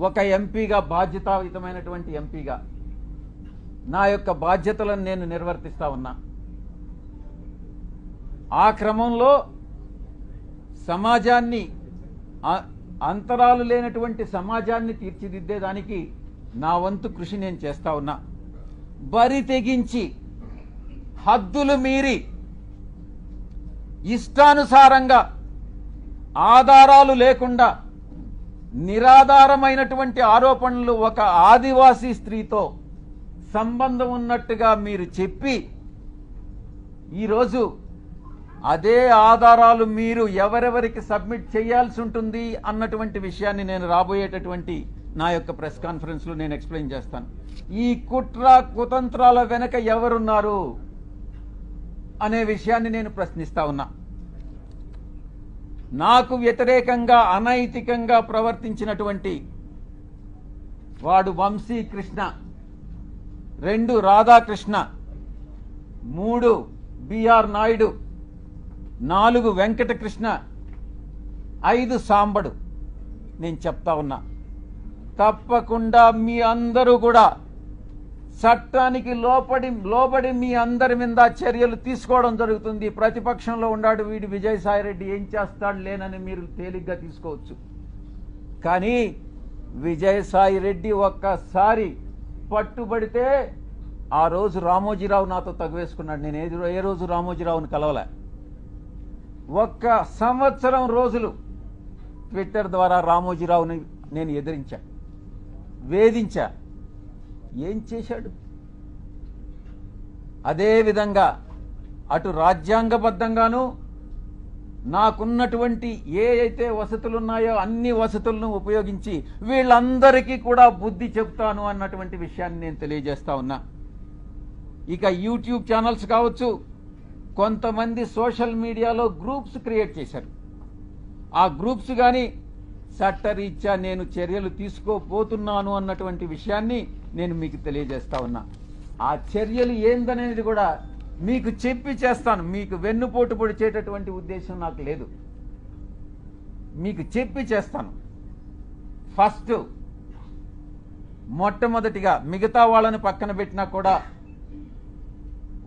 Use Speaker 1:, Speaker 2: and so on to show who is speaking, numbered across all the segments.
Speaker 1: ఒక ఎంపీగా, బాధ్యతాయుతమైనటువంటి ఎంపీగా నా యొక్క బాధ్యతలను నేను నిర్వర్తిస్తా ఉన్నా. ఆ క్రమంలో సమాజాన్ని, అంతరాలు లేనటువంటి సమాజాన్ని తీర్చిదిద్దేదానికి నా వంతు కృషి నేను చేస్తా ఉన్నా. బరి తెగించి, హద్దులు మీరి, ఇష్టానుసారంగా, ఆధారాలు లేకుండా నిరాధారమైనటువంటి ఆరోపణలు ఒక ఆదివాసీ స్త్రీతో సంబంధం ఉన్నట్టుగా మీరు చెప్పి, ఈరోజు అదే ఆధారాలు మీరు ఎవరెవరికి సబ్మిట్ చేయాల్సి ఉంటుంది అన్నటువంటి విషయాన్ని నేను రాబోయేటటువంటి నా యొక్క ప్రెస్ కాన్ఫరెన్స్లో నేను ఎక్స్ప్లెయిన్ చేస్తాను. ఈ కుట్ర కుతంత్రాల వెనక ఎవరున్నారు అనే విషయాన్ని నేను ప్రశ్నిస్తా ఉన్నా. నాకు వ్యతిరేకంగా అనైతికంగా ప్రవర్తించినటువంటి వాడు వంశీకృష్ణ, 2 రాధాకృష్ణ, 3 బిఆర్ నాయుడు, 4 వెంకటకృష్ణ, 5 సాంబడు. నేను చెప్తా ఉన్నా, తప్పకుండా మీ అందరూ కూడా చట్టానికి లోబడి మీ అందరి మీద చర్యలు తీసుకోవడం జరుగుతుంది. ప్రతిపక్షంలో ఉన్నాడు వీడు విజయసాయిరెడ్డి, ఏం చేస్తాడు లేనని మీరు తేలిగ్గా తీసుకోవచ్చు. కానీ విజయసాయిరెడ్డి ఒక్కసారి పట్టుబడితే, ఆ రోజు రామోజీరావు నాతో తగువేసుకున్నాడు. నేను ఏ రోజు రామోజీరావుని కలవలే. 1 సంవత్సరం రోజులు ట్విట్టర్ ద్వారా రామోజీరావుని నేను ఎదిరించా, వేధించా. ఏం చేశాడు? అదేవిధంగా అటు రాజ్యాంగబద్ధంగాను నాకున్నటువంటి ఏ అయితే వసతులు ఉన్నాయో అన్ని వసతులను ఉపయోగించి వీళ్ళందరికీ కూడా బుద్ధి చెప్తాను అన్నటువంటి విషయాన్ని నేను తెలియజేస్తా ఉన్నా. ఇక యూట్యూబ్ ఛానల్స్ కావచ్చు, కొంతమంది సోషల్ మీడియాలో గ్రూప్స్ క్రియేట్ చేశారు. ఆ గ్రూప్స్ కానీ చట్టరీత్యా నేను చర్యలు తీసుకోపోతున్నాను అన్నటువంటి విషయాన్ని నేను మీకు తెలియజేస్తా ఉన్నా. ఆ చర్యలు ఏందనేది కూడా మీకు చెప్పి చేస్తాను. మీకు వెన్నుపోటు పొడిచేటటువంటి ఉద్దేశం నాకు లేదు. మీకు చెప్పి చేస్తాను. ఫస్ట్, మొట్టమొదటిగా మిగతా వాళ్ళని పక్కన పెట్టినా కూడా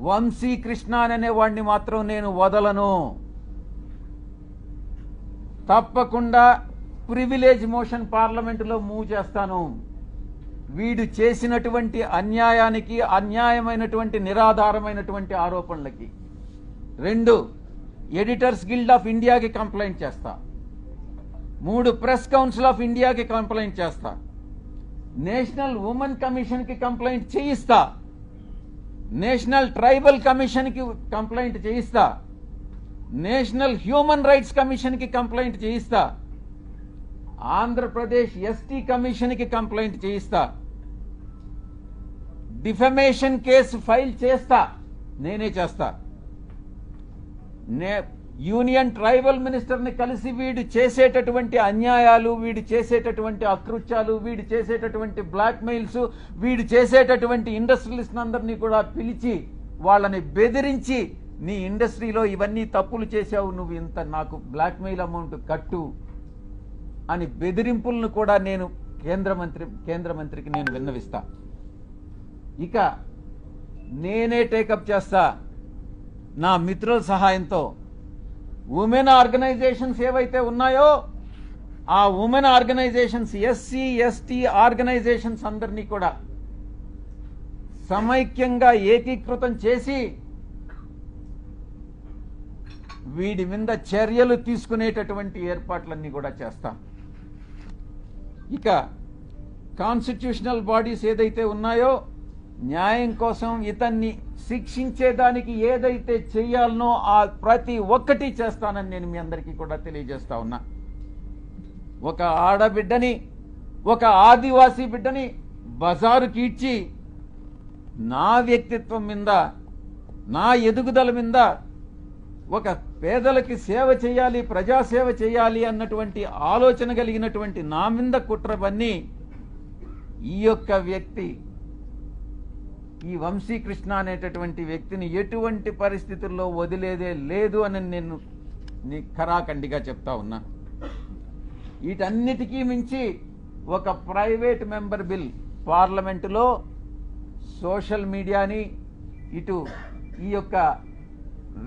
Speaker 1: వంశీకృష్ణ అనే వాడిని మాత్రం నేను వదలను. తప్పకుండా ప్రివిలేజ్ మోషన్ పార్లమెంటులో మూవ్ చేస్తాను. వీడు చేసినటువంటి అన్యాయానికి, అన్యాయమైనటువంటి నిరాధారమైనటువంటి ఆరోపణలకి. 2, ఎడిటర్స్ గిల్డ్ ఆఫ్ ఇండియాకి కంప్లైంట్ చేస్తా. 3, ప్రెస్ కౌన్సిల్ ఆఫ్ ఇండియాకి కంప్లైంట్ చేస్తా. నేషనల్ ఉమెన్ కమిషన్కి కంప్లైంట్ చేయిస్తా. నేషనల్ ట్రైబల్ కమిషన్కి కంప్లైంట్ చేయిస్తా. నేషనల్ హ్యూమన్ రైట్స్ కమిషన్కి కంప్లైంట్ చేయిస్తా. ఆంధ్రప్రదేశ్ ఎస్టీ కమిషన్కి కంప్లైంట్ చేయిస్తా. డిఫమేషన్ కేసు ఫైల్ చేస్తా, నేనే చేస్తా. యూనియన్ ట్రైబల్ మినిస్టర్ని కలిసి వీడు చేసేటటువంటి అన్యాయాలు, వీడు చేసేటటువంటి అకృత్యాలు, వీడు చేసేటటువంటి బ్లాక్మెయిల్స్, వీడు చేసేటటువంటి ఇండస్ట్రియలిస్ట్ అందరినీ కూడా పిలిచి వాళ్ళని బెదిరించి, నీ ఇండస్ట్రీలో ఇవన్నీ తప్పులు చేశావు, నువ్వు ఇంత నాకు బ్లాక్మెయిల్ అమౌంట్ కట్టు అని బెదిరింపులను కూడా నేను కేంద్ర మంత్రికి నేను విన్నవిస్తా. ఇక నేనే టేకప్ చేస్తా నా మిత్రుల సహాయంతో. ఉమెన్ ఆర్గనైజేషన్స్ ఏవైతే ఉన్నాయో ఆ women organisations, SC ST organisations అందరినీ కూడా సమైక్యంగా ఏకీకృతం చేసి వీడి మీద చర్యలు తీసుకునేటటువంటి ఏర్పాట్లన్నీ కూడా చేస్తాం. ఇక కాన్స్టిట్యూషనల్ బాడీస్ ఏదైతే ఉన్నాయో న్యాయం కోసం ఇతన్ని శిక్షించేదానికి ఏదైతే చేయాలనో ఆ ప్రతి ఒక్కటి చేస్తానని నేను మీ అందరికీ కూడా తెలియజేస్తా ఉన్నా. ఒక ఆడబిడ్డని, ఒక ఆదివాసీ బిడ్డని బజారుకి ఇచ్చి నా వ్యక్తిత్వం మీద, నా ఎదుగుదల మీద, ఒక పేదలకి సేవ చేయాలి, ప్రజాసేవ చేయాలి అన్నటువంటి ఆలోచన కలిగినటువంటి నా మీద కుట్రవన్నీ ఈ యొక్క వ్యక్తి, ఈ వంశీకృష్ణ అనేటటువంటి వ్యక్తిని ఎటువంటి పరిస్థితుల్లో వదిలేదే లేదు అని నేను ఖరాఖండిగా చెప్తా ఉన్నా. వీటన్నిటికీ మించి ఒక ప్రైవేట్ మెంబర్ బిల్ పార్లమెంటులో సోషల్ మీడియాని ఇటు ఈ యొక్క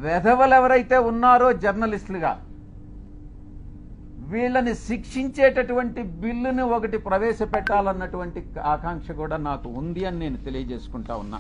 Speaker 1: వెధవలు ఎవరైతే ఉన్నారో జర్నలిస్టులుగా వీళ్ళని శిక్షించేటటువంటి బిల్లుని ఒకటి ప్రవేశపెట్టాలన్నటువంటి ఆకాంక్ష కూడా నాకు ఉంది అని నేను తెలియజేసుకుంటా ఉన్నా.